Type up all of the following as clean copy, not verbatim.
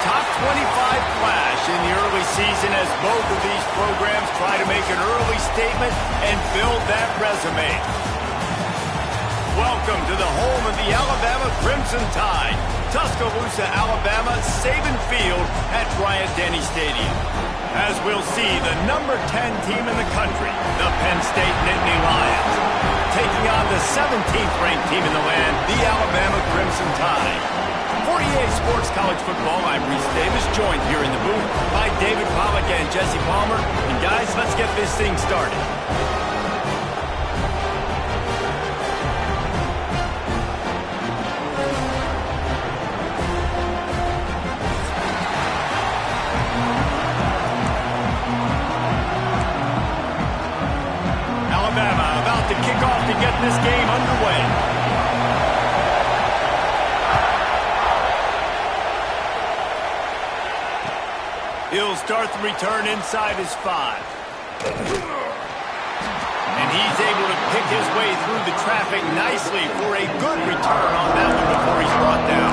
Top 25 flash in the early season as both of these programs try to make an early statement and build that resume. Welcome to the home of the Alabama Crimson Tide, Tuscaloosa, Alabama, Saban Field at Bryant-Denny Stadium. As we'll see, the number 10 team in the country, the Penn State Nittany Lions, taking on the 17th ranked team in the land, the Alabama Crimson Tide. For EA Sports College Football, I'm Reese Davis, joined here in the booth by David Pollack and Jesse Palmer. And guys, let's get this thing started. Alabama about to kick off to get this game underway. He'll start the return inside his 5. And he's able to pick his way through the traffic nicely for a good return on that one before he's brought down.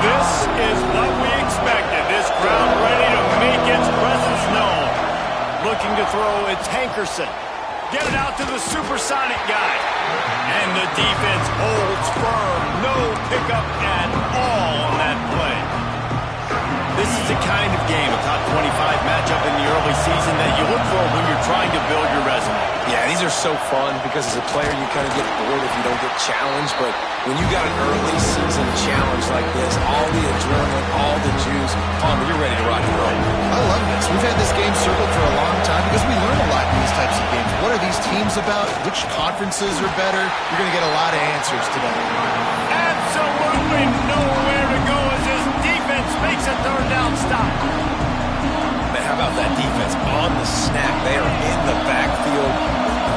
This is what we expected. This crowd ready to make its presence known. Looking to throw, it's Hankerson. Get it out to the supersonic guy. And the defense holds firm. No pickup at all on that play. This is the kind of game, a top 25 matchup in the early season that you look for when you're trying to build your resume. Yeah, these are so fun because as a player you kind of get bored if you don't get challenged. But when you got an early season challenge like this, all the adrenaline, all the juice, Palmer, you're ready to rock and roll. I love this. We've had this game circled for a long time because we learn a lot in these types of games. What are these teams about? Which conferences are better? You're going to get a lot of answers today. Absolutely nowhere to go as his defense makes a third down stop. Man, how about that defense on the snap? They are in the backfield.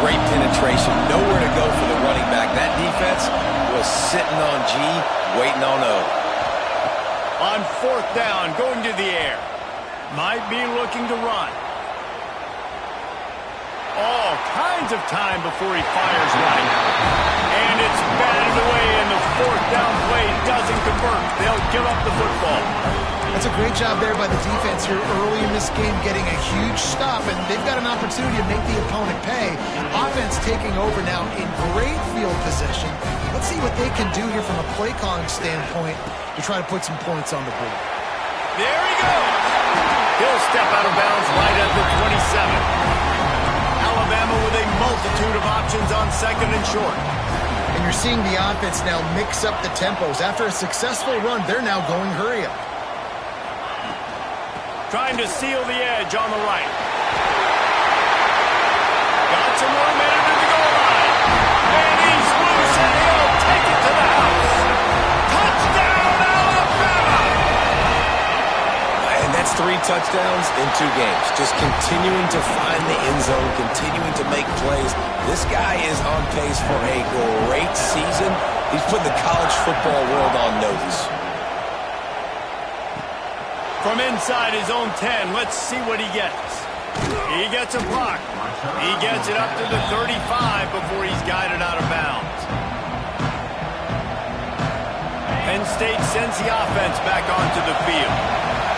Great penetration. Nowhere to go for the running back. That defense was sitting on G, waiting on O. On 4th down, going to the air. Might be looking to run. All kinds of time before he fires right. And it's batted away, and the 4th down play doesn't convert. They'll give up the football. That's a great job there by the defense here early in this game, getting a huge stop, and they've got an opportunity to make the opponent pay. Offense taking over now in great field position. Let's see what they can do here from a play calling standpoint to try to put some points on the board. There he goes. He'll step out of bounds right at the 27. Alabama with a multitude of options on 2nd and short. And you're seeing the offense now mix up the tempos. After a successful run, they're now going hurry up. Trying to seal the edge on the right. Got some room headed to the goal line. And he's loose, and he'll take it to the house. Touchdown, Alabama! And that's 3 touchdowns in 2 games. Just continuing to find the end zone, continuing to make plays. This guy is on pace for a great season. He's put the college football world on notice. From inside his own 10, let's see what he gets. He gets a block. He gets it up to the 35 before he's guided out of bounds. Penn State sends the offense back onto the field.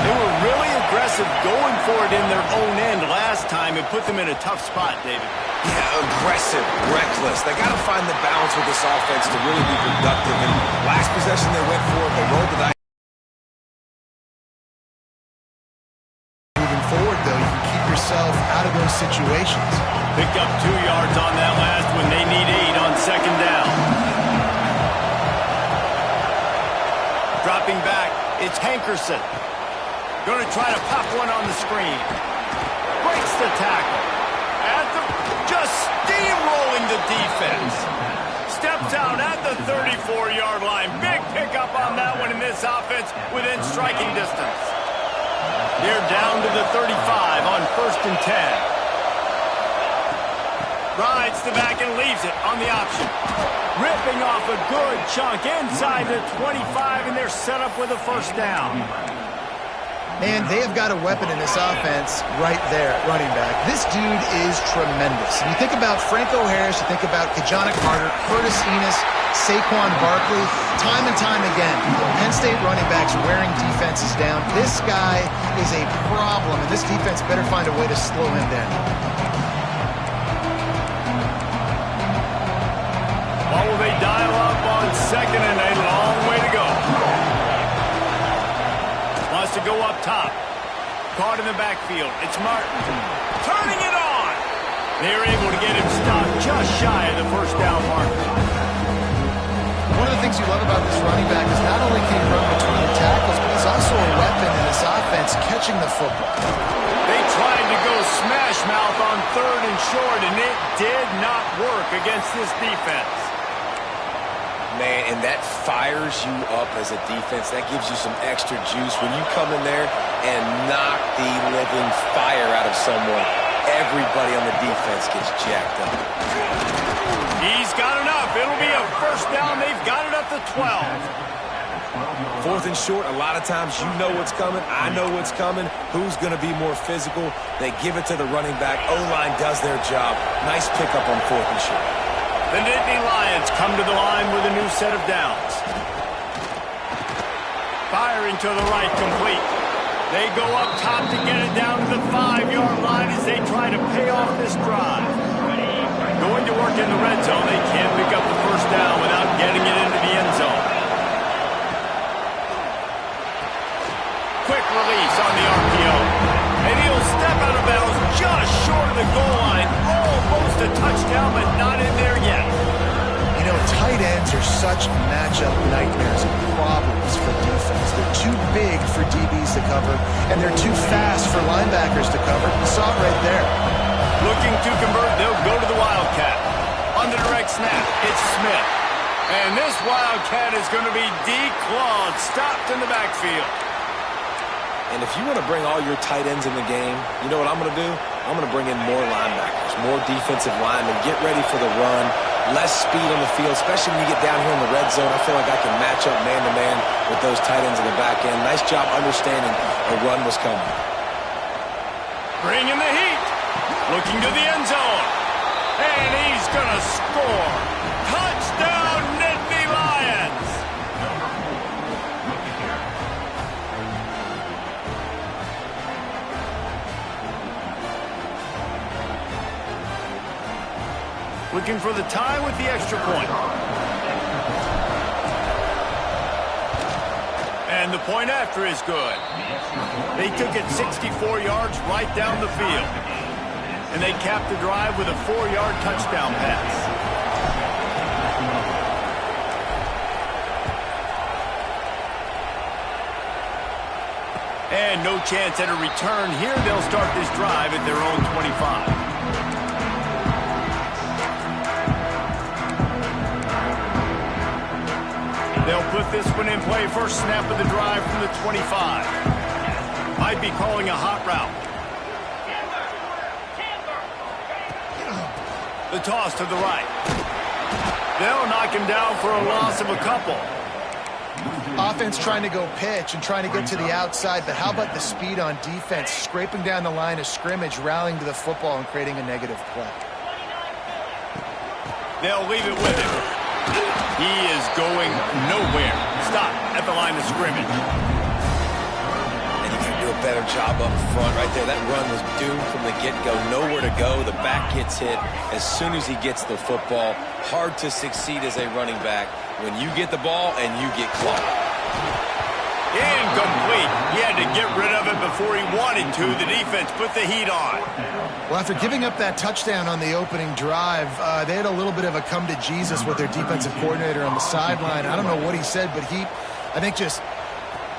They were really aggressive going for it in their own end last time and put them in a tough spot, David. Yeah, aggressive, reckless. They got to find the balance with this offense to really be productive. And last possession they went for it, they rolled the dice. Out of those situations. Picked up 2 yards on that last one. They need 8 on 2nd down. Dropping back, it's Hankerson. Going to try to pop one on the screen. Breaks the tackle. Just steamrolling the defense. Steps out at the 34-yard line. Big pick up on that one in this offense within striking distance. They're down to the 35 on 1st and 10. Rides the back and leaves it on the option. Ripping off a good chunk inside the 25, and they're set up with a first down. And they have got a weapon in this offense right there at running back. This dude is tremendous. And you think about Franco Harris, you think about Kajana Carter, Curtis Enis, Saquon Barkley, time and time again, Penn State running backs wearing defenses down. This guy is a problem, and this defense better find a way to slow him down. What will they dial up on 2nd and a long way to go? Wants to go up top. Caught in the backfield. It's Martin. Turning it on. They're able to get him stopped just shy of the first down mark. One of the things you love about this running back is not only can he run between the tackles, but he's also a weapon in this offense catching the football. They tried to go smash mouth on 3rd and short, and it did not work against this defense. Man, and that fires you up as a defense. That gives you some extra juice. When you come in there and knock the living fire out of someone, everybody on the defense gets jacked up. He's got enough. It'll be a first down. They've got it up to 12. 4th and short, a lot of times you know what's coming. I know what's coming. Who's going to be more physical? They give it to the running back. O-line does their job. Nice pickup on 4th and short. The Nittany Lions come to the line with a new set of downs. Firing to the right, complete. They go up top to get it down to the 5-yard line as they try to pay off this drive. Going to work in the red zone. They can't pick up the first down without getting it into the end zone. Quick release on the RPO. And he'll step out of bounds just short of the goal line. Almost a touchdown, but not in there yet. You know, tight ends are such matchup nightmares and problems for defense. They're too big for DBs to cover, and they're too fast for linebackers to cover. You saw it right there. Looking to convert, they'll go to the Wildcat. On the direct snap, it's Smith. And this Wildcat is going to be declawed, stopped in the backfield. And if you want to bring all your tight ends in the game, you know what I'm going to do? I'm going to bring in more linebackers, more defensive linemen, get ready for the run, less speed on the field, especially when you get down here in the red zone. I feel like I can match up man-to-man with those tight ends in the back end. Nice job understanding a run was coming. Bringing the heat. Looking to the end zone. And he's going to score. Touchdown, Nittany Lions. Looking for the tie with the extra point. And the point after is good. They took it 64 yards right down the field. And they capped the drive with a 4-yard touchdown pass. And no chance at a return here. They'll start this drive at their own 25. They'll put this one in play. First snap of the drive from the 25. Might be calling a hot route. The toss to the right. They'll knock him down for a loss of a couple. Offense trying to go pitch and trying to get to the outside, but how about the speed on defense, scraping down the line of scrimmage, rallying to the football and creating a negative play. They'll leave it with him. He is going nowhere. Stop at the line of scrimmage. And you can do a better job up front right there. That run was doomed from the get-go. Nowhere to go. The back gets hit as soon as he gets the football. Hard to succeed as a running back when you get the ball and you get clocked. Incomplete. He had to get rid of it before he wanted to. The defense put the heat on. Well, after giving up that touchdown on the opening drive, they had a little bit of a come to Jesus with their defensive coordinator on the sideline. I don't know what he said, but he, I think, just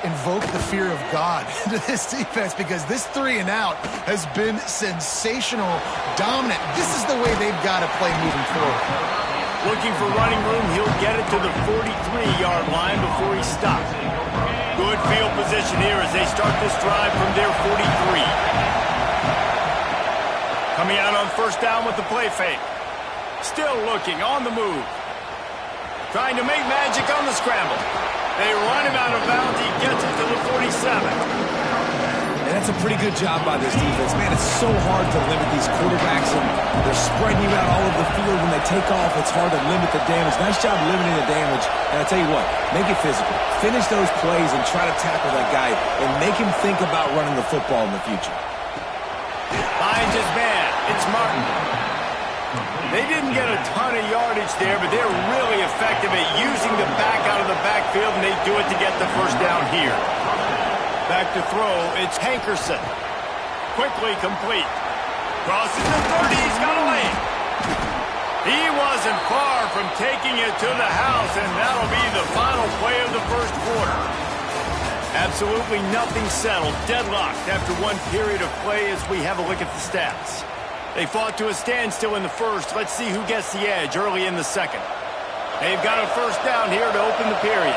invoked the fear of God into this defense, because this 3-and-out has been sensational, dominant. This is the way they've got to play moving forward. Looking looking for running room. He'll get it to the 43-yard line before he stops. Good field position here as they start this drive from their 43. Coming out on first down with the play fake. Still looking, on the move. Trying to make magic on the scramble. They run him out of bounds. He gets it to the 47. And that's a pretty good job by this defense. Man, it's so hard to limit these quarterbacks, and they're spreading you out all over the field. When they take off, it's hard to limit the damage. Nice job limiting the damage. And I tell you what, make it physical. Finish those plays and try to tackle that guy and make him think about running the football in the future. Finds his man. It's Martin. They didn't get a ton of yardage there, but they're really effective at using the back out of the backfield, and they do it to get the first down here. Back to throw, it's Hankerson. Quickly complete. Crosses the 30, he's got a lane. He wasn't far from taking it to the house, and that'll be the final play of the first quarter. Absolutely nothing settled, deadlocked after one period of play as we have a look at the stats. They fought to a standstill in the first. Let's see who gets the edge early in the second. They've got a first down here to open the period.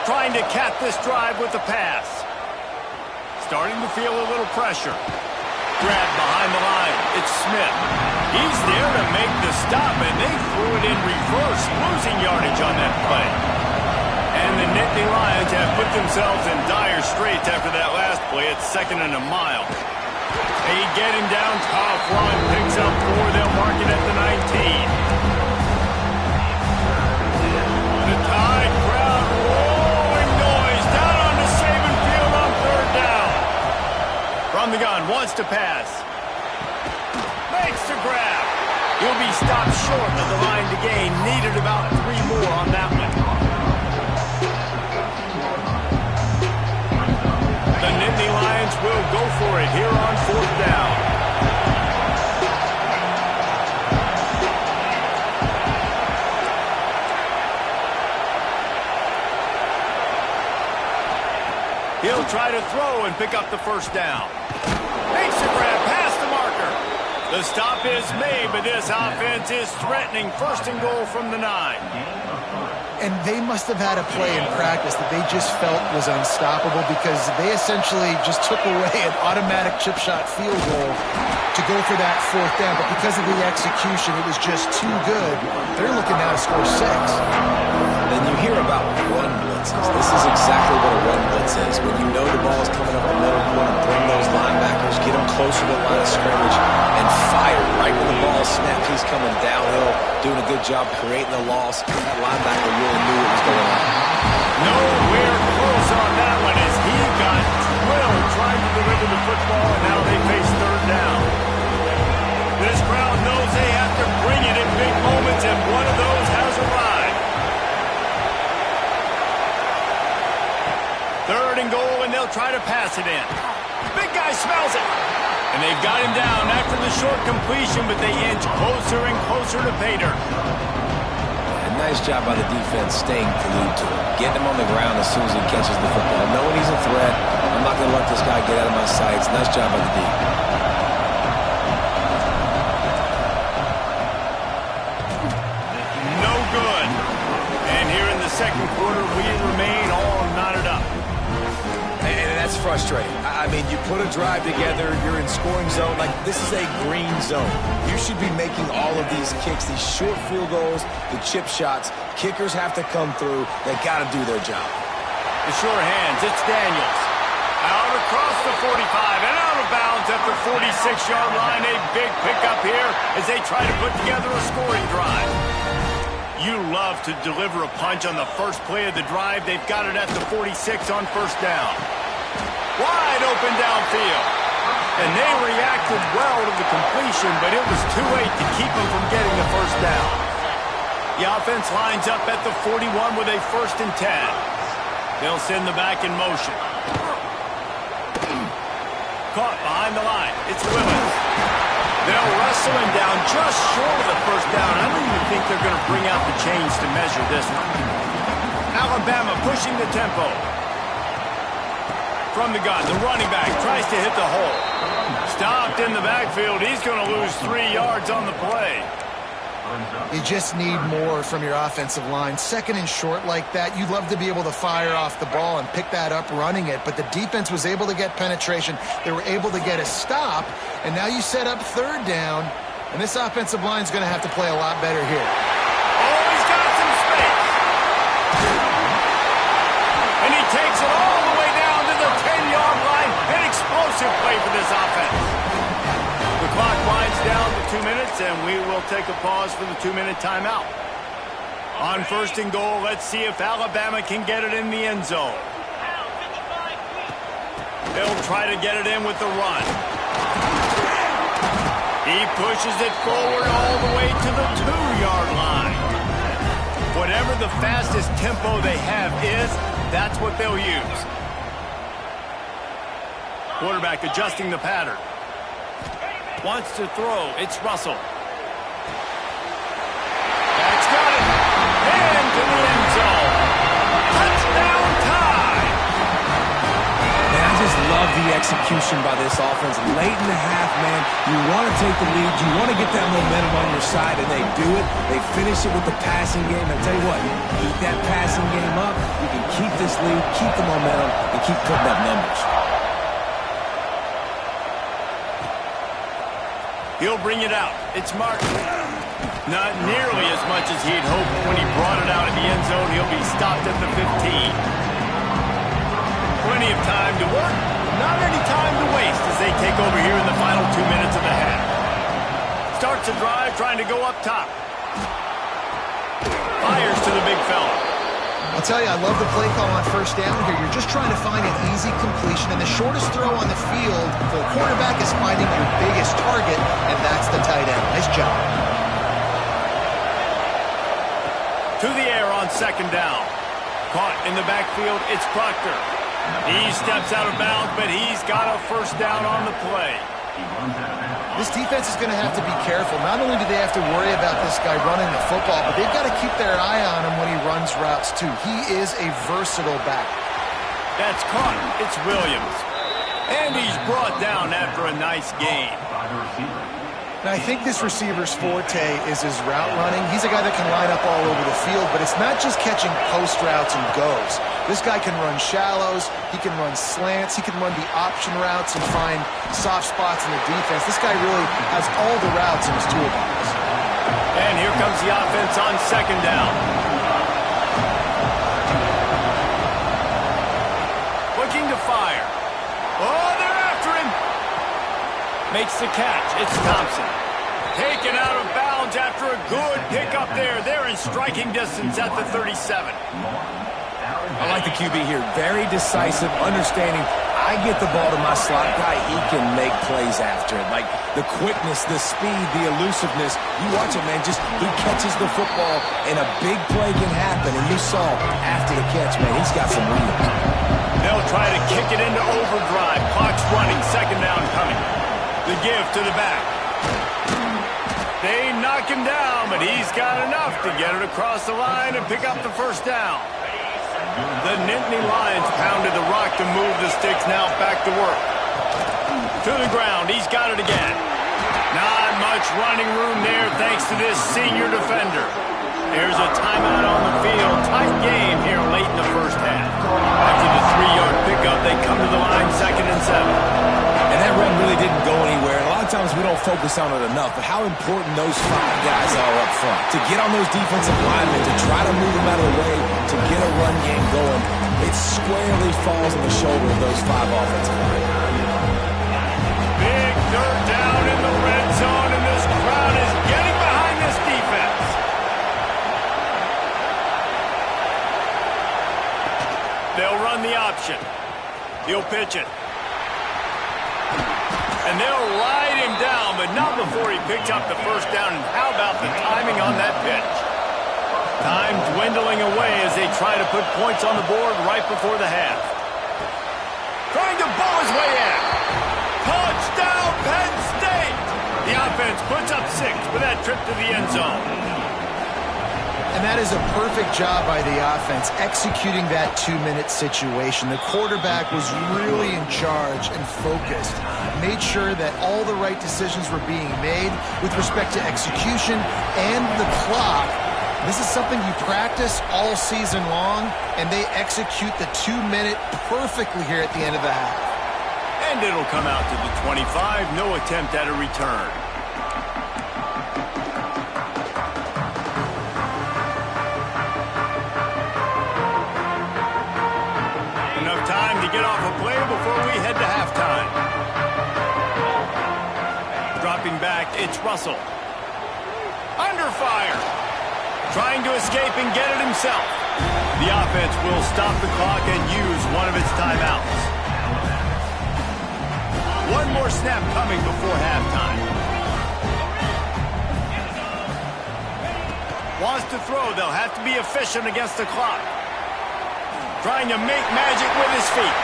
Trying to cap this drive with the pass. Starting to feel a little pressure. Grab behind the line. It's Smith. He's there to make the stop, and they threw it in reverse, losing yardage on that play. And the Nittany Lions have put themselves in dire straits after that last play. It's 2nd and a mile. They get him down, top run, picks up 4. They'll mark it at the 19. The Tide crowd rolling noise down on the Saban field on third down. From the gun, wants to pass. Makes the grab. He'll be stopped short of the line to gain. Needed about 3 more on that one. The Nittany Lions will go for it here on fourth down. He'll try to throw and pick up the first down. Makes a grab past the marker. The stop is made, but this offense is threatening. 1st and goal from the 9. And they must have had a play in practice that they just felt was unstoppable because they essentially just took away an automatic chip shot field goal to go for that fourth down. But because of the execution, it was just too good. They're looking now to score 6. Then you hear about run blitzes. This is exactly what a run blitz is. When you know the ball is coming up the middle, you want to bring those linebackers, get them closer to the line of scrimmage, and fire right when the ball snaps. He's coming downhill, doing a good job creating the loss. That linebacker really knew what was going on. Nowhere close on that one as he got drilled trying to deliver the football, and now they face third down. This crowd knows they have to bring it in big moments, and one of those has arrived. 3rd and goal, and they'll try to pass it in. Big guy smells it. And they've got him down after the short completion, but they inch closer and closer to pay dirt. Nice job by the defense staying glued to him. Getting him on the ground as soon as he catches the football. Knowing he's a threat, I'm not going to let this guy get out of my sights. Nice job by the D. No good. And here in the second quarter, we remain all knotted up. And that's frustrating. I mean, you put a drive together, you're in scoring zone. Like, this is a green zone. You should be making all of these kicks, these short field goals, the chip shots. Kickers have to come through. They got to do their job. The sure hands, it's Daniels. Out across the 45 and out of bounds at the 46-yard line. A big pickup here as they try to put together a scoring drive. You love to deliver a punch on the first play of the drive. They've got it at the 46 on first down. Wide open downfield. And they reacted well to the completion, but it was too late to keep them from getting the first down. The offense lines up at the 41 with a 1st and 10. They'll send the back in motion. Caught behind the line. It's Willis. They'll wrestle him down just short of the first down. I don't even think they're going to bring out the chains to measure this one. Alabama pushing the tempo. From the gun, the running back tries to hit the hole. Stopped in the backfield. He's going to lose 3 yards on the play. You just need more from your offensive line. Second and short like that, you'd love to be able to fire off the ball and pick that up running it, but the defense was able to get penetration. They were able to get a stop, and now you set up third down, and this offensive line is going to have to play a lot better here. Oh, he's got some space. And he takes it all the way down to the 10-yard line. An explosive play for this offense. The clock winds down to 2 minutes, and we will take a pause for the 2-minute timeout. On first and goal, let's see if Alabama can get it in the end zone. They'll try to get it in with the run. He pushes it forward all the way to the 2-yard line. Whatever the fastest tempo they have is, that's what they'll use. Quarterback adjusting the pattern. Wants to throw. It's Russell. That's got it. And to the end zone. Touchdown time. Man, I just love the execution by this offense. Late in the half, man, you want to take the lead. You want to get that momentum on your side, and they do it. They finish it with the passing game. And tell you what, keep that passing game up. You can keep this lead, keep the momentum, and keep putting up numbers. He'll bring it out. It's Martin. Not nearly as much as he'd hoped when he brought it out in the end zone. He'll be stopped at the 15. Plenty of time to work. Not any time to waste as they take over here in the final 2 minutes of the half. Starts a drive trying to go up top. Fires to the big fella. I'll tell you, I love the play call on first down here. You're just trying to find an easy completion, and the shortest throw on the field for the quarterback is finding your biggest target, and that's the tight end. Nice job. To the air on second down. Caught in the backfield, it's Proctor. He steps out of bounds, but he's got a first down on the play. This defense is going to have to be careful. Not only do they have to worry about this guy running the football, but they've got to keep their eye on him when he runs routes, too. He is a versatile back. That's caught. It's Williams. And he's brought down after a nice gain. Now, I think this receiver's forte is his route running. He's a guy that can line up all over the field, but it's not just catching post routes and goes. This guy can run shallows, he can run slants, he can run the option routes and find soft spots in the defense. This guy really has all the routes in his toolbox. And here comes the offense on second down. Looking to fire. Oh, they're after him. Makes the catch. It's Thompson. Taken out of bounds after a good pickup there. They're in striking distance at the 37. I like the QB here. Very decisive, understanding. I get the ball to my slot guy, he can make plays after it. Like the quickness, the speed, the elusiveness. You watch it, man. Just he catches the football, and a big play can happen. And you saw after the catch, man, he's got some wheels. They'll try to kick it into overdrive. Clock's running. Second down coming. The give to the back. They knock him down, but he's got enough to get it across the line and pick up the first down. The Nittany Lions pounded the rock to move the sticks, now back to work. To the ground, he's got it again. Not much running room there thanks to this senior defender. There's a timeout on the field. Tight game here late in the first half. After the 3-yard pickup, they come to the line, 2nd and 7. And that run really didn't go anywhere. And a lot of times we don't focus on it enough, but how important those 5 guys are up front. To get on those defensive linemen, to try to move them out of the way, to get a run game going, it squarely falls on the shoulder of those 5 offensive linemen. Big third down in the red zone, and this crowd is getting behind this defense. They'll run the option. He'll pitch it. And they'll ride him down, but not before he picks up the first down. And how about the timing on that pitch? Time dwindling away as they try to put points on the board right before the half. Trying to bow his way in. Touchdown, Penn State! The offense puts up 6 for that trip to the end zone. And that is a perfect job by the offense, executing that 2-minute situation. The quarterback was really in charge and focused, made sure that all the right decisions were being made with respect to execution and the clock. This is something you practice all season long, and they execute the 2-minute perfectly here at the end of the half. And it'll come out to the 25, no attempt at a return. Time to get off a play before we head to halftime. Dropping back, it's Russell. Under fire. Trying to escape and get it himself. The offense will stop the clock and use one of its timeouts. One more snap coming before halftime. Wants to throw. They'll have to be efficient against the clock. Trying to make magic with his feet.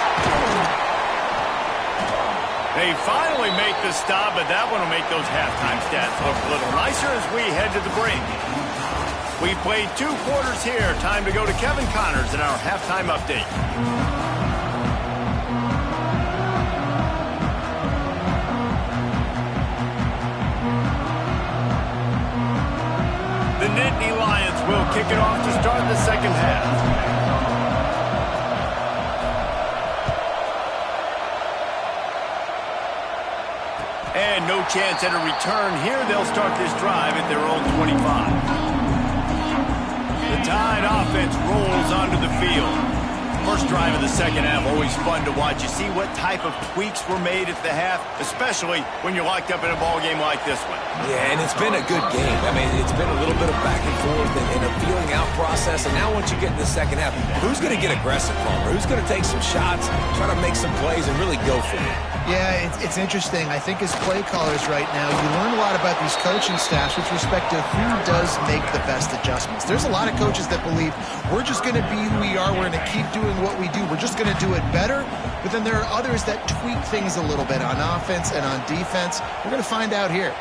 They finally make the stop, but that one will make those halftime stats look a little nicer as we head to the break. We played 2 quarters here. Time to go to Kevin Connors in our halftime update. The Nittany Lions will kick it off to start the second half. And no chance at a return here. They'll start this drive at their own 25. The Tide offense rolls onto the field. First drive of the second half, always fun to watch. You see what type of tweaks were made at the half, especially when you're locked up in a ball game like this one. Yeah, and it's been a good game. I mean, it's been a little bit of back and forth and a feeling out process. And now once you get in the second half, who's going to get aggressive, Palmer? Who's going to take some shots, try to make some plays, and really go for it? Yeah, it's interesting. I think as play callers right now, you learn a lot about these coaching staffs with respect to who does make the best adjustments. There's a lot of coaches that believe we're just going to be who we are. We're going to keep doing what we do. We're just going to do it better. But then there are others that tweak things a little bit on offense and on defense. We're going to find out here.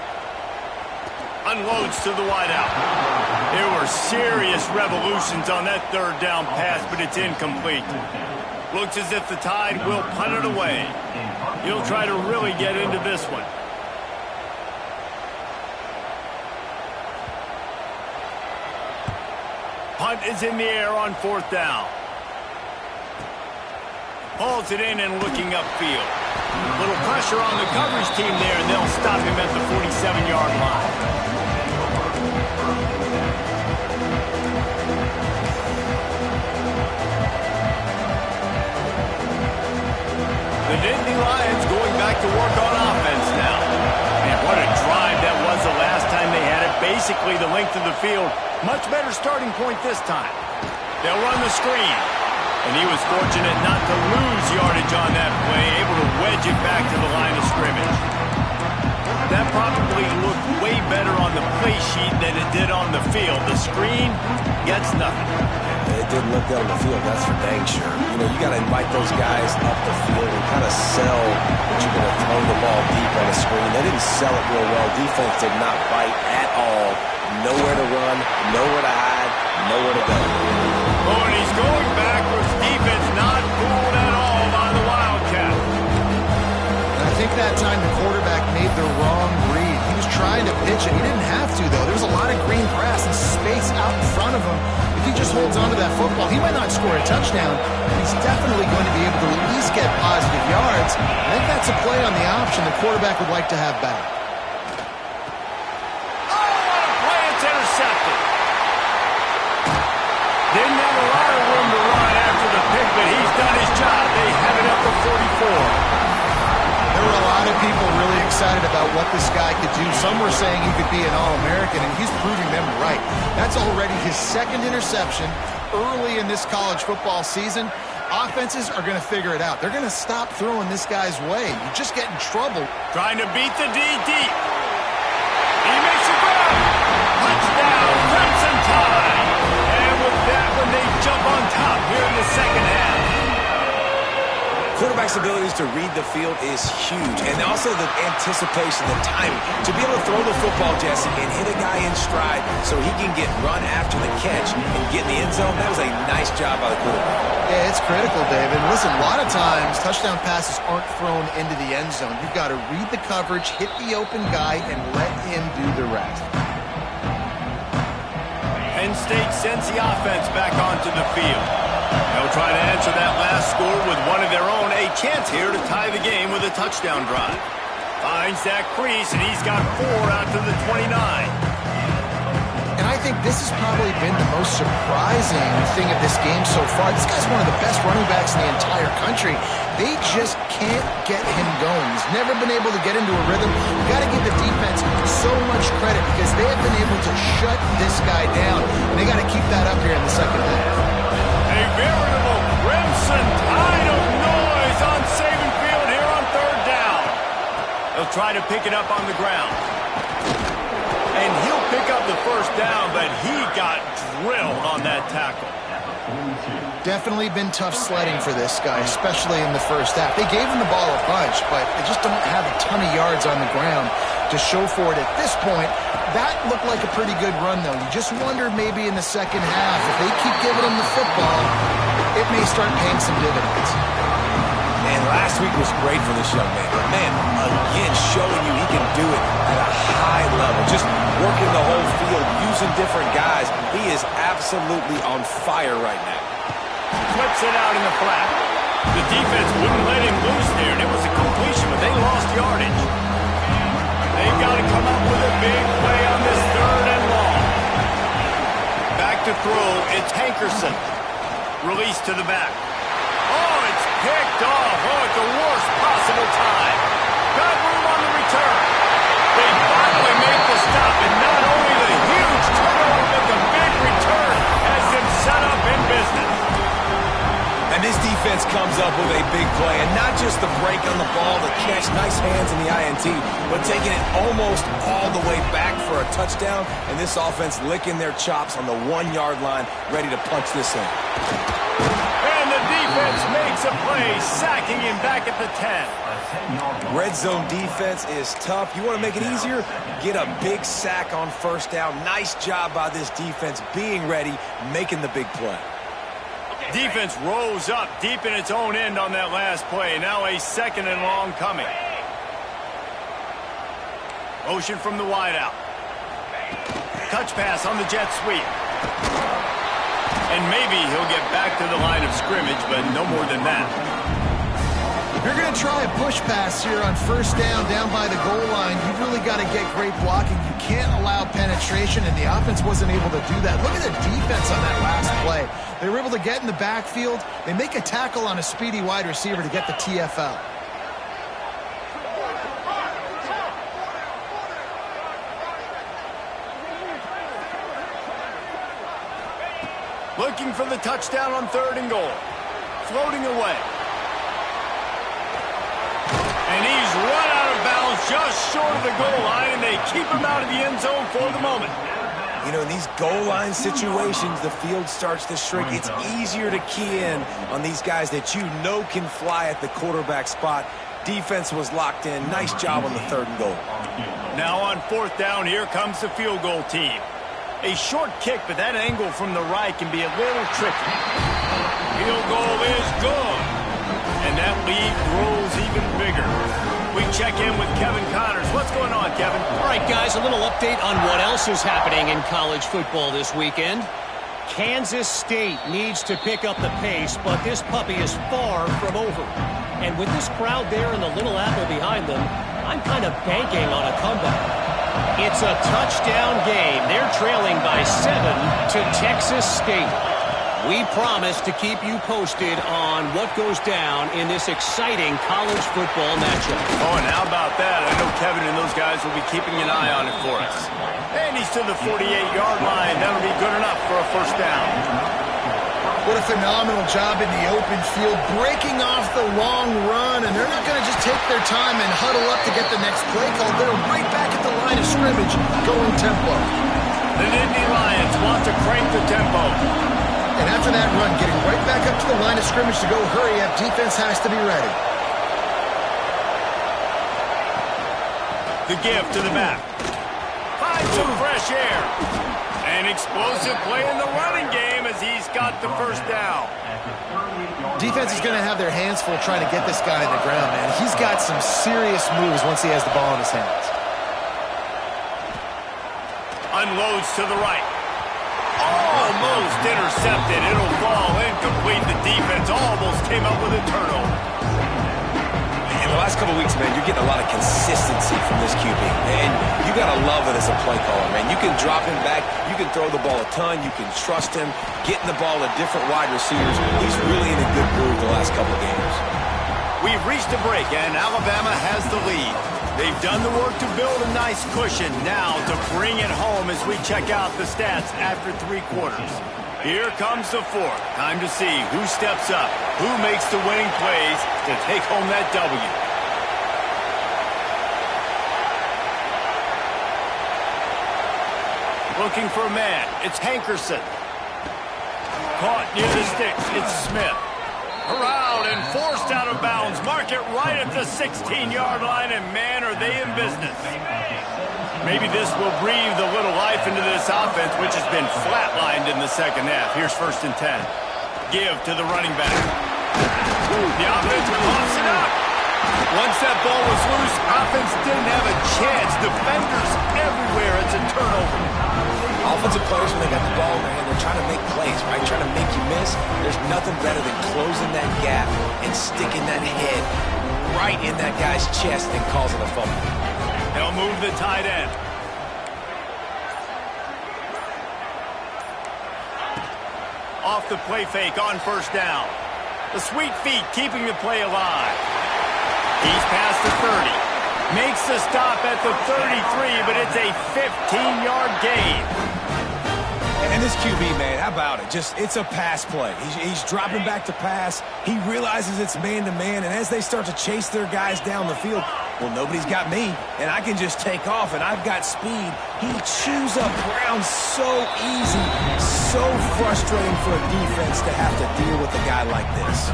Unloads to the wideout. There were serious revolutions on that third down pass, but it's incomplete. Looks as if the Tide will punt it away. He'll try to really get into this one. Punt is in the air on 4th down. Hauls it in and looking upfield. A little pressure on the coverage team there, and they'll stop him at the 47-yard line. The Nittany Lions going back to work on offense now. Man, what a drive that was the last time they had it. Basically the length of the field. Much better starting point this time. They'll run the screen. And he was fortunate not to lose yardage on that play, able to wedge it back to the line of scrimmage. That probably looked way better on the play sheet than it did on the field. The screen gets nothing. It didn't look good on the field, that's for dang sure. You know, you got to invite those guys up the field and kind of sell that you're going to throw the ball deep on a screen. They didn't sell it real well. Defense did not bite at all. Nowhere to run, nowhere to hide, nowhere to go. Oh, and he's going backwards. Defense not fooled at all by the Wildcat. And I think that time the quarterback made the wrong read. He was trying to pitch it. He didn't have to, though. There was a lot of green grass and space out in front of him. If he just holds on to that football, he might not score a touchdown, but he's definitely going to be able to at least get positive yards. I think that's a play on the option the quarterback would like to have back. Oh, what a play. It's intercepted. Didn't have a lot of room to run after the pick, but he's done his job. They have it up to 44. There were a lot of people really excited about what this guy could do. Some were saying he could be an All-American, and he's proving them right. That's already his second interception early in this college football season. Offenses are going to figure it out. They're going to stop throwing this guy's way. You just get in trouble. Trying to beat the D deep. He makes a grab. Touchdown, Crimson Tide. And with that one, they jump on top here in the second half. Quarterback quarterback's abilities to read the field is huge. And also the anticipation, the timing. To be able to throw the football, Jesse, and hit a guy in stride so he can get run after the catch and get in the end zone, that was a nice job by the quarterback. Yeah, it's critical, David. Listen, a lot of times touchdown passes aren't thrown into the end zone. You've got to read the coverage, hit the open guy, and let him do the rest. Penn State sends the offense back onto the field. They'll try to answer that last score with one of their own. A chance here to tie the game with a touchdown drive. Finds that crease, and he's got 4 out to the 29. And I think this has probably been the most surprising thing of this game so far. This guy's one of the best running backs in the entire country. They just can't get him going. He's never been able to get into a rhythm. You've got to give the defense so much credit because they have been able to shut this guy down. And they got to keep that up here in the second half. A veritable crimson tide of noise on Saban Field here on 3rd down. They'll try to pick it up on the ground. And he'll pick up the 1st down, but he got drilled on that tackle. Definitely been tough sledding for this guy, especially in the first half. They gave him the ball a bunch, but they just don't have a ton of yards on the ground to show for it at this point. That looked like a pretty good run, though. You just wonder maybe in the second half, if they keep giving him the football, it may start paying some dividends. And last week was great for this young man. But man, again, showing you he can do it at a high level. Just working the whole field, using different guys. He is absolutely on fire right now. Flips it out in the flat. The defense wouldn't let him loose there, and it was a completion, but they lost yardage. They've got to come up with a big play on this 3rd and long. Back to throw, it's Hankerson. Release to the back. Oh, it's picked off. Oh, at the worst possible time. Got room on the return. They finally make the stop, and not only the huge turnover, but the big return has them set up in business. And this defense comes up with a big play, and not just the break on the ball, the catch, nice hands in the INT, but taking it almost all the way back for a touchdown, and this offense licking their chops on the 1-yard line, ready to punch this in. And the defense makes a play, sacking him back at the 10. Red zone defense is tough. You want to make it easier? Get a big sack on 1st down. Nice job by this defense being ready, making the big play. Defense rose up deep in its own end on that last play. Now a 2nd and long coming. Motion from the wideout. Touch pass on the jet sweep. And maybe he'll get back to the line of scrimmage, but no more than that. If you're going to try a push pass here on 1st down by the goal line, you've really got to get great blocking. You can't allow penetration, and the offense wasn't able to do that. Look at the defense on that last play. They were able to get in the backfield. They make a tackle on a speedy wide receiver to get the TFL. Looking for the touchdown on 3rd and goal. Floating away. And he's run out of bounds just short of the goal line, and they keep him out of the end zone for the moment. You know, in these goal line situations, the field starts to shrink. It's easier to key in on these guys that you know can fly at the quarterback spot. Defense was locked in. Nice job on the 3rd and goal. Now on 4th down, here comes the field goal team. A short kick, but that angle from the right can be a little tricky. Field goal is good. And that lead grows even bigger. We check in with Kevin Connors. What's going on, Kevin? All right, guys, a little update on what else is happening in college football this weekend. Kansas State needs to pick up the pace, but this puppy is far from over. And with this crowd there and the Little Apple behind them, I'm kind of banking on a comeback. It's a touchdown game. They're trailing by 7 to Texas State. We promise to keep you posted on what goes down in this exciting college football matchup. Oh, and how about that? I know Kevin and those guys will be keeping an eye on it for us. And he's to the 48-yard line. That'll be good enough for a 1st down. What a phenomenal job in the open field, breaking off the long run, and they're not going to just take their time and huddle up to get the next play call. They're right back at the line of scrimmage, going tempo. The Nittany Lions want to crank the tempo. And after that run, getting right back up to the line of scrimmage to go hurry up, defense has to be ready. The give to the back. Finds some fresh air. An explosive play in the running game as he's got the first down. Defense is going to have their hands full trying to get this guy on the ground, man. He's got some serious moves once he has the ball in his hands. Unloads to the right. Almost intercepted. It'll fall incomplete. The defense almost came up with a turnover. In the last couple weeks, man, you're getting a lot of consistency from this QB. And you got to love it as a play caller, man. You can drop him back. You can throw the ball a ton. You can trust him. Getting the ball to different wide receivers. He's really in a good groove the last couple games. We've reached a break, and Alabama has the lead. They've done the work to build a nice cushion. Now to bring it home as we check out the stats after 3 quarters. Here comes the fourth. Time to see who steps up, who makes the winning plays to take home that W. Looking for a man. It's Hankerson. Caught near the sticks. It's Smith. Around and forced out of bounds. Mark it right at the 16-yard line, and man, are they in business. Maybe this will breathe a little life into this offense, which has been flatlined in the second half. Here's 1st and 10. Give to the running back. The offense pops it up. Once that ball was loose, offense didn't have a chance. Defenders everywhere. It's a turnover. Offensive players, when they got the ball in their hand, they're trying to make plays, right? Trying to make you miss. There's nothing better than closing that gap and sticking that head right in that guy's chest and causing a fumble. They'll move the tight end. Off the play fake on 1st down. The sweet feet keeping the play alive. He's past the 30. Makes the stop at the 33, but it's a 15-yard gain. And this QB, man, how about it? It's a pass play. He's dropping back to pass. He realizes it's man-to-man, and as they start to chase their guys down the field, well, nobody's got me, and I can just take off, and I've got speed. He chews up ground so easy, so frustrating for a defense to have to deal with a guy like this.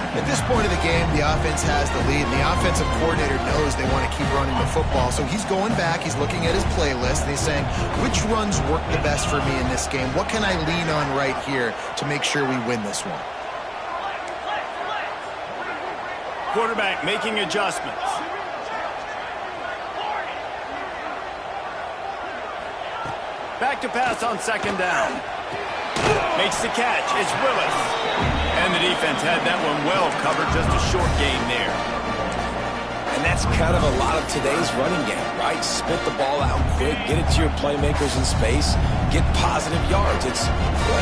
At this point of the game, the offense has the lead, and the offensive coordinator knows they want to keep running the football. So he's going back, he's looking at his playlist, and he's saying, which runs work the best for me in this game? What can I lean on right here to make sure we win this one? Quarterback making adjustments. Back to pass on 2nd down. Makes the catch. It's Willis. And the defense had that one well covered. Just a short gain there. And that's kind of a lot of today's running game, right? Spit the ball out quick, get it to your playmakers in space, get positive yards. It's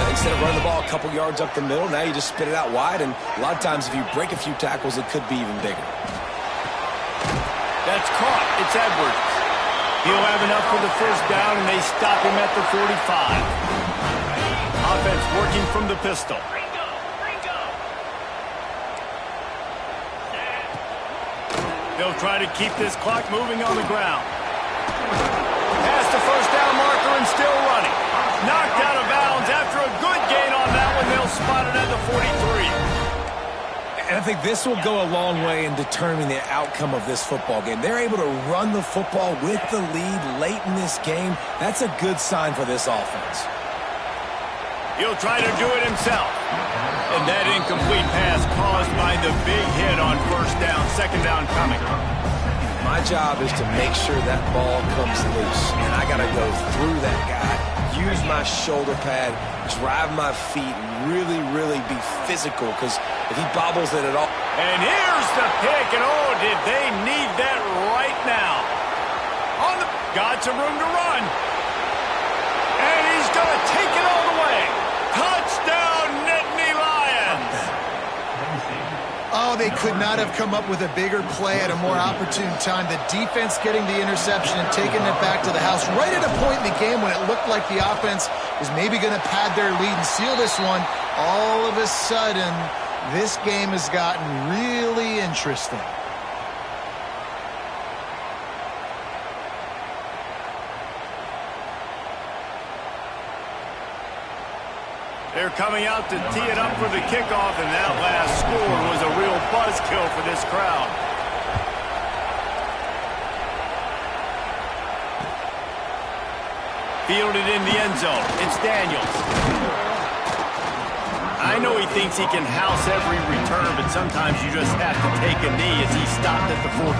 instead of running the ball a couple yards up the middle, now you just spit it out wide, and a lot of times if you break a few tackles, it could be even bigger. That's caught. It's Edwards. He'll have enough for the 1st down, and they stop him at the 45. Offense working from the pistol. They'll try to keep this clock moving on the ground. Past the 1st down marker and still running. Knocked out of bounds after a good gain on that one. They'll spot it at the 43. And I think this will go a long way in determining the outcome of this football game. They're able to run the football with the lead late in this game. That's a good sign for this offense. He'll try to do it himself. And that incomplete pass caused by the big hit on 1st down, 2nd down coming. My job is to make sure that ball comes loose. And I got to go through that guy, use my shoulder pad, drive my feet, really, really be physical. Because if he bobbles it at all. And here's the pick. And oh, did they need that right now. Got some room to run. And he's going to take it all the way. Touchdown, Nittany Lions! Oh, they could not have come up with a bigger play at a more opportune time. The defense getting the interception and taking it back to the house right at a point in the game when it looked like the offense was maybe going to pad their lead and seal this one. All of a sudden, this game has gotten really interesting. They're coming out to tee it up for the kickoff, and that last score was a real buzzkill for this crowd. Fielded in the end zone. It's Daniels. I know he thinks he can house every return, but sometimes you just have to take a knee as he stopped at the 14.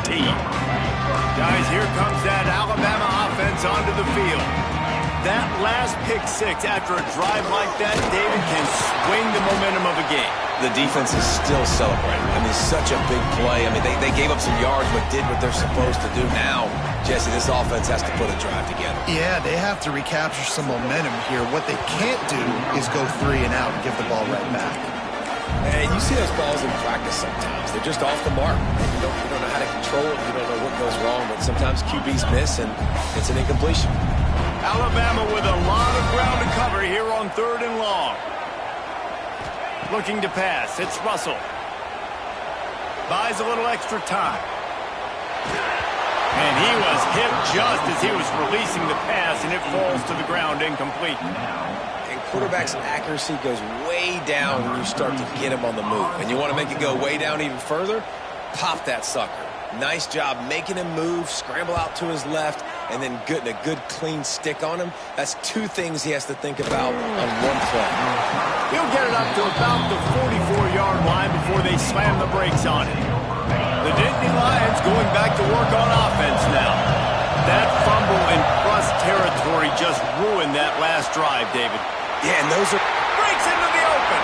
Guys, here comes that Alabama offense onto the field. That last pick six after a drive like that, David, can swing the momentum of a game. The defense is still celebrating. I mean, such a big play. I mean, they gave up some yards but did what they're supposed to do. Now, Jesse, this offense has to put a drive together. Yeah, they have to recapture some momentum here. What they can't do is go 3 and out and give the ball right back. And you see those balls in practice sometimes. They're just off the mark. You don't know how to control it. You don't know what goes wrong, but sometimes QBs miss, and it's an incompletion. Alabama with a lot of ground to cover here on 3rd and long. Looking to pass. It's Russell. Buys a little extra time. And he was hit just as he was releasing the pass, and it falls to the ground incomplete. And quarterback's accuracy goes way down when you start to get him on the move. And you want to make it go way down even further? Pop that sucker. Nice job making him move, scramble out to his left, and then getting a good clean stick on him. That's 2 things he has to think about on one play. He'll get it up to about the 44-yard line before they slam the brakes on it. The Nittany Lions going back to work on offense now. That fumble in plus territory just ruined that last drive, David. Yeah, and those are... Breaks into the open.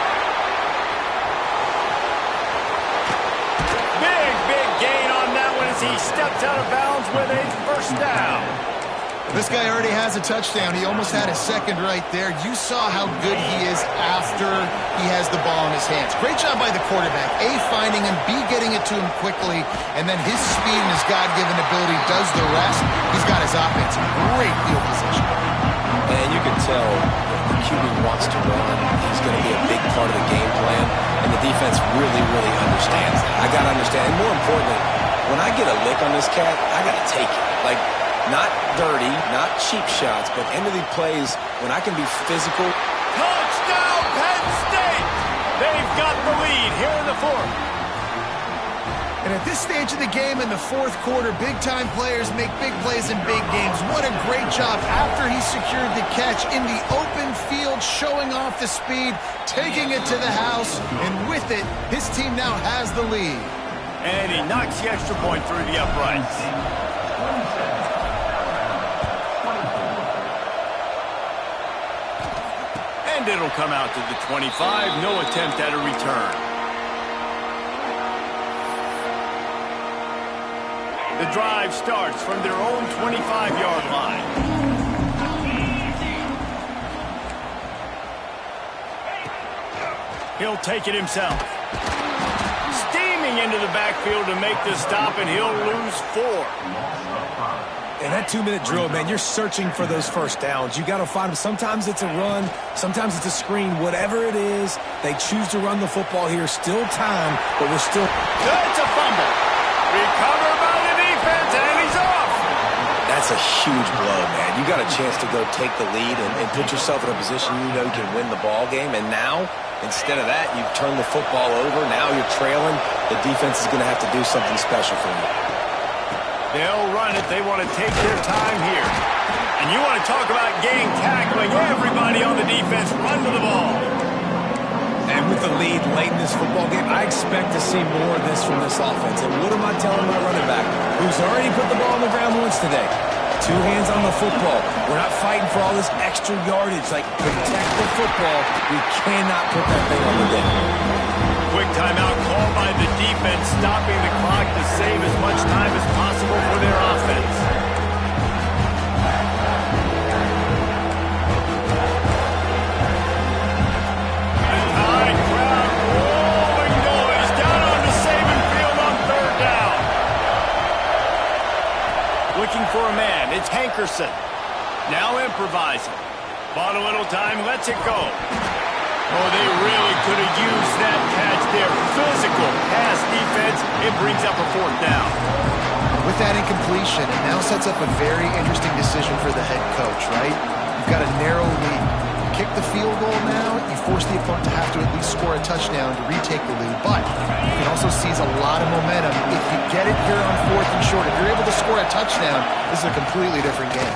Big gain on that one as he steps out of bounds with a first down. This guy already has a touchdown. He almost had his second right there. You saw how good he is after he has the ball in his hands. Great job by the quarterback. A, finding him, B, getting it to him quickly, and then his speed and his God-given ability does the rest. He's got his offense in great field position. And you can tell the QB wants to run. He's going to be a big part of the game plan, and the defense really understands that. I got to understand. And more importantly, when I get a lick on this cat, I got to take it. Like, not dirty, not cheap shots, but end of the plays when I can be physical. Touchdown, Penn State! They've got the lead here in the 4th. And at this stage of the game in the 4th quarter, big-time players make big plays in big games. What a great job after he secured the catch in the open field, showing off the speed, taking it to the house, and with it, his team now has the lead. And he knocks the extra point through the uprights. And it'll come out to the 25. No attempt at a return. The drive starts from their own 25-yard line. He'll take it himself. Steaming into the backfield to make the stop, and he'll lose 4. And that 2-minute drill, man, you're searching for those first downs. You got to find them. Sometimes it's a run. Sometimes it's a screen. Whatever it is, they choose to run the football here. Still time, but we're still... It's a fumble. Recovered by the defense, and he's off. That's a huge blow, man. You got a chance to go take the lead and put yourself in a position you know you can win the ball game. And now, instead of that, you've turned the football over. Now you're trailing. The defense is going to have to do something special for you. They'll run it. They want to take their time here. And you want to talk about game tackling. Everybody on the defense run to the ball. And with the lead late in this football game, I expect to see more of this from this offense. And what am I telling my running back, who's already put the ball on the ground once today? 2 hands on the football. We're not fighting for all this extra yardage. Like, protect the football. We cannot put that thing on the ground. Quick timeout called by the defense, stopping the clock to save as much time as possible for their offense. The Tide crowd rolling noise down onto Saban Field on 3rd down. Looking for a man. It's Hankerson. Now improvising. Bought a little time, lets it go. Oh, they really could have used that catch there. Physical pass defense. It brings up a 4th down. With that incompletion, it now sets up a very interesting decision for the head coach, right? You've got a narrow lead. Kick the field goal now, you force the opponent to have to at least score a touchdown to retake the lead. But you can also seize a lot of momentum. If you get it here on 4th and short, if you're able to score a touchdown, this is a completely different game.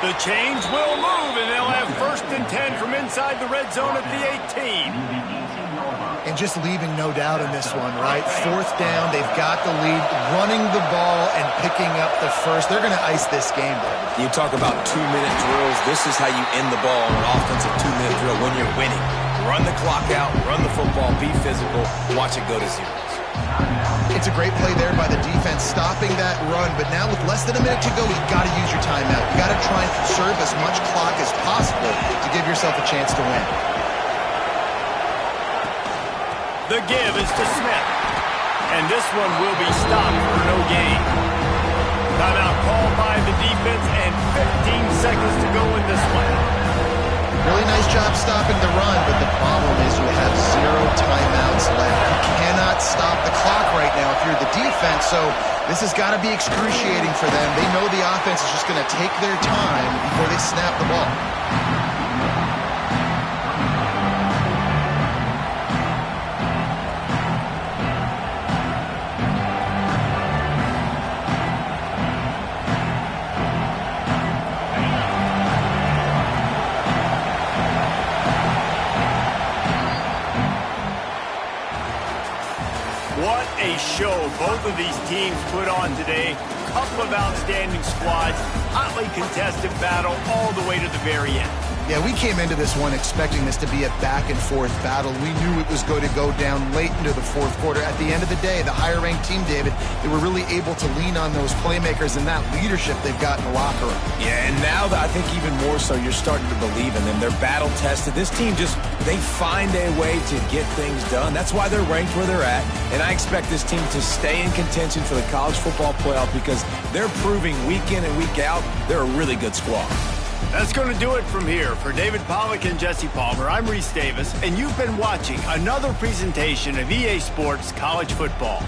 The chains will move, and they'll have 1st and 10 from inside the red zone at the 18. And just leaving no doubt in this one, right? 4th down, they've got the lead, running the ball and picking up the first. They're going to ice this game, David. You talk about 2-minute drills. This is how you end the ball on an offensive 2-minute drill when you're winning. Run the clock out, run the football, be physical, watch it go to zeros. It's a great play there by the defense, stopping that run. But now with less than a minute to go, you've got to use your timeout. You've got to try and conserve as much clock as possible to give yourself a chance to win. The give is to Smith. And this one will be stopped for no gain. Timeout called by the defense and 15 seconds to go in this one. Really nice job stopping the run, but the problem is you have 0 timeouts left. You cannot stop the clock right now if you're the defense, so this has got to be excruciating for them. They know the offense is just going to take their time before they snap the ball. What a show both of these teams put on today. Couple of outstanding squads, hotly contested battle all the way to the very end. Yeah, we came into this one expecting this to be a back-and-forth battle. We knew it was going to go down late into the 4th quarter. At the end of the day, the higher-ranked team, David, they were really able to lean on those playmakers and that leadership they've got in the locker room. Yeah, and now I think even more so, you're starting to believe in them. They're battle-tested. This team they find a way to get things done. That's why they're ranked where they're at. And I expect this team to stay in contention for the college football playoff because they're proving week in and week out they're a really good squad. That's going to do it from here. For David Pollack and Jesse Palmer, I'm Reese Davis, and you've been watching another presentation of EA Sports College Football.